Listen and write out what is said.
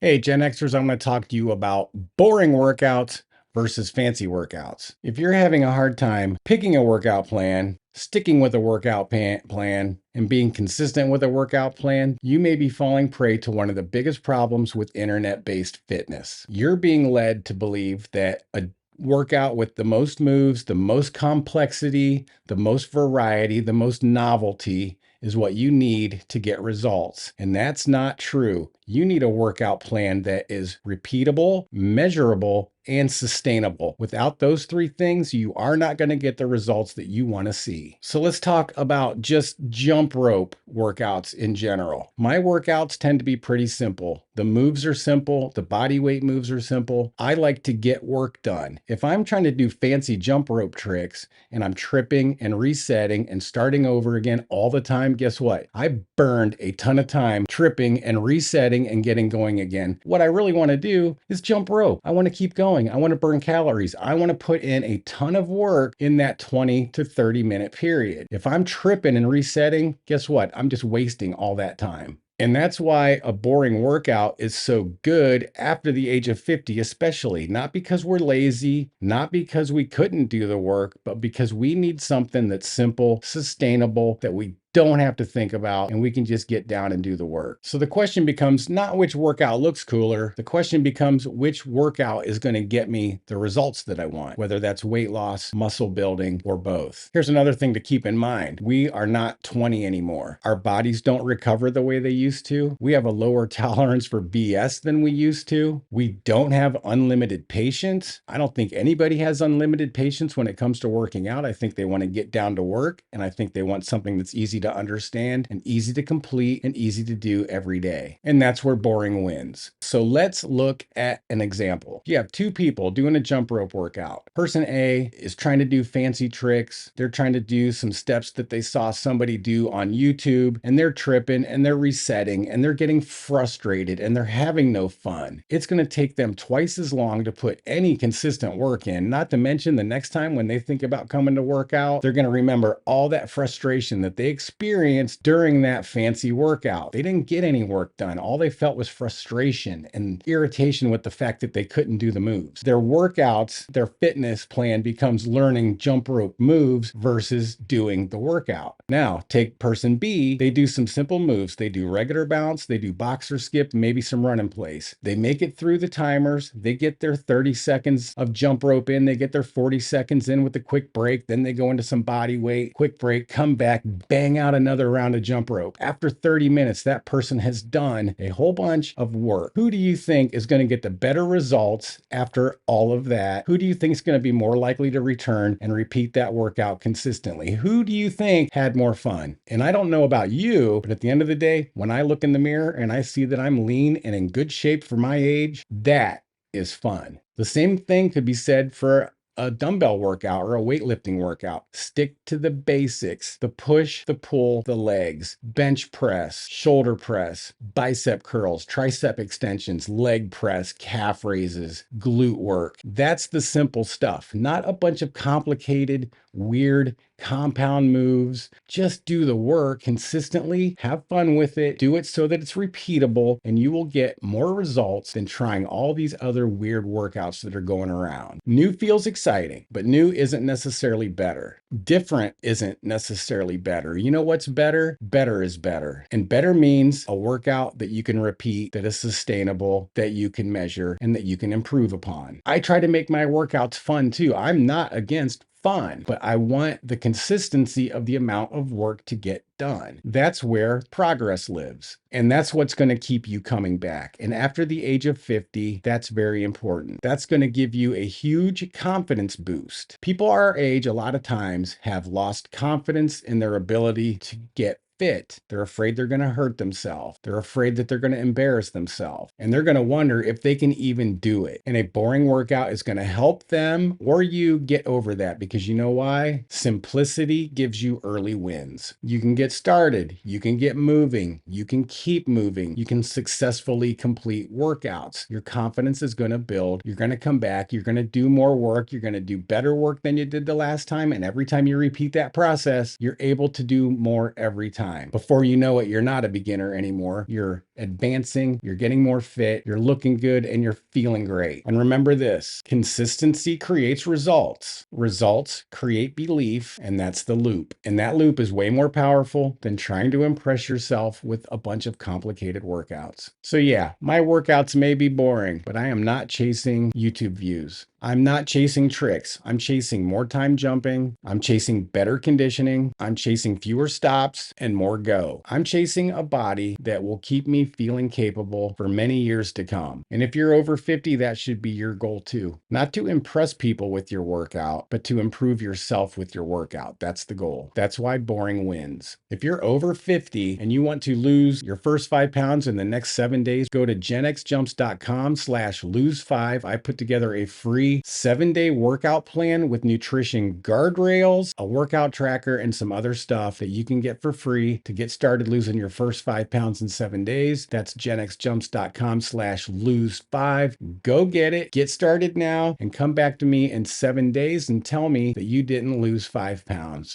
Hey, Gen Xers, I'm going to talk to you about boring workouts versus fancy workouts. If you're having a hard time picking a workout plan, sticking with a plan, and being consistent with a workout plan, you may be falling prey to one of the biggest problems with internet-based fitness. You're being led to believe that a workout with the most moves, the most complexity, the most variety, the most novelty is what you need to get results. And that's not true. You need a workout plan that is repeatable, measurable, and sustainable. Without those three things, you are not going to get the results that you want to see. So let's talk about just jump rope workouts in general. My workouts tend to be pretty simple. The moves are simple. The body weight moves are simple. I like to get work done. If I'm trying to do fancy jump rope tricks and I'm tripping and resetting and starting over again all the time, guess what? I burned a ton of time tripping and resetting and getting going again. What I really want to do is jump rope. I want to keep going. I want to burn calories. I want to put in a ton of work in that 20 to 30 minute period. If I'm tripping and resetting, guess what? I'm just wasting all that time. And that's why a boring workout is so good after the age of 50, especially. Not because we're lazy, not because we couldn't do the work, but because we need something that's simple, sustainable, that we don't have to think about, and we can just get down and do the work. So the question becomes not which workout looks cooler. The question becomes which workout is going to get me the results that I want, whether that's weight loss, muscle building, or both. Here's another thing to keep in mind. We are not 20 anymore. Our bodies don't recover the way they used to. We have a lower tolerance for BS than we used to. We don't have unlimited patience. I don't think anybody has unlimited patience when it comes to working out. I think they want to get down to work, and I think they want something that's easy to understand and easy to complete and easy to do every day. And that's where boring wins. So let's look at an example. You have two people doing a jump rope workout. Person A is trying to do fancy tricks. They're trying to do some steps that they saw somebody do on YouTube, and they're tripping and they're resetting and they're getting frustrated and they're having no fun. It's going to take them twice as long to put any consistent work in, not to mention the next time when they think about coming to work out, they're going to remember all that frustration that they experienced during that fancy workout. They didn't get any work done. All they felt was frustration and irritation with the fact that they couldn't do the moves. Their workouts, their fitness plan becomes learning jump rope moves versus doing the workout. Now, take person B, they do some simple moves. They do regular bounce, they do boxer skip, maybe some run in place. They make it through the timers, they get their 30 seconds of jump rope in, they get their 40 seconds in with a quick break, then they go into some body weight, quick break, come back, bang out another round of jump rope. After 30 minutes, that person has done a whole bunch of work. Who do you think is going to get the better results after all of that? Who do you think is going to be more likely to return and repeat that workout consistently? Who do you think had more fun? And I don't know about you, but at the end of the day, when I look in the mirror and I see that I'm lean and in good shape for my age, that is fun. The same thing could be said for a dumbbell workout or a weightlifting workout. Stick to the basics, the push, the pull, the legs, bench press, shoulder press, bicep curls, tricep extensions, leg press, calf raises, glute work. That's the simple stuff, not a bunch of complicated, weird, compound moves. Just do the work consistently, have fun with it, do it so that it's repeatable, and you will get more results than trying all these other weird workouts that are going around. New feels exciting, but new isn't necessarily better. Different isn't necessarily better. You know what's better? Better is better. And better means a workout that you can repeat, that is sustainable, that you can measure, and that you can improve upon. I try to make my workouts fun too. I'm not against fun, but I want the consistency of the amount of work to get done. That's where progress lives. And that's what's going to keep you coming back. And after the age of 50, that's very important. That's going to give you a huge confidence boost. People our age, a lot of times, have lost confidence in their ability to get fit. They're afraid they're going to hurt themselves. They're afraid that they're going to embarrass themselves. And they're going to wonder if they can even do it. And a boring workout is going to help them or you get over that, because you know why? Simplicity gives you early wins. You can get started. You can get moving. You can keep moving. You can successfully complete workouts. Your confidence is going to build. You're going to come back. You're going to do more work. You're going to do better work than you did the last time. And every time you repeat that process, you're able to do more every time. time. Before you know it, you're not a beginner anymore. You're advancing, you're getting more fit, you're looking good, and you're feeling great. And remember this, consistency creates results. Results create belief, and that's the loop. And that loop is way more powerful than trying to impress yourself with a bunch of complicated workouts. So yeah, my workouts may be boring, but I am not chasing YouTube views. I'm not chasing tricks. I'm chasing more time jumping. I'm chasing better conditioning. I'm chasing fewer stops and more go. I'm chasing a body that will keep me feeling capable for many years to come. And if you're over 50, that should be your goal too. Not to impress people with your workout, but to improve yourself with your workout. That's the goal. That's why boring wins. If you're over 50 and you want to lose your first 5 pounds in the next 7 days, go to genxjumps.com/lose5. I put together a free 7-day workout plan with nutrition guardrails, a workout tracker, and some other stuff that you can get for free to get started losing your first 5 pounds in 7 days. That's genxjumps.com/lose5. Go get it, get started now, and come back to me in 7 days and tell me that you didn't lose 5 pounds.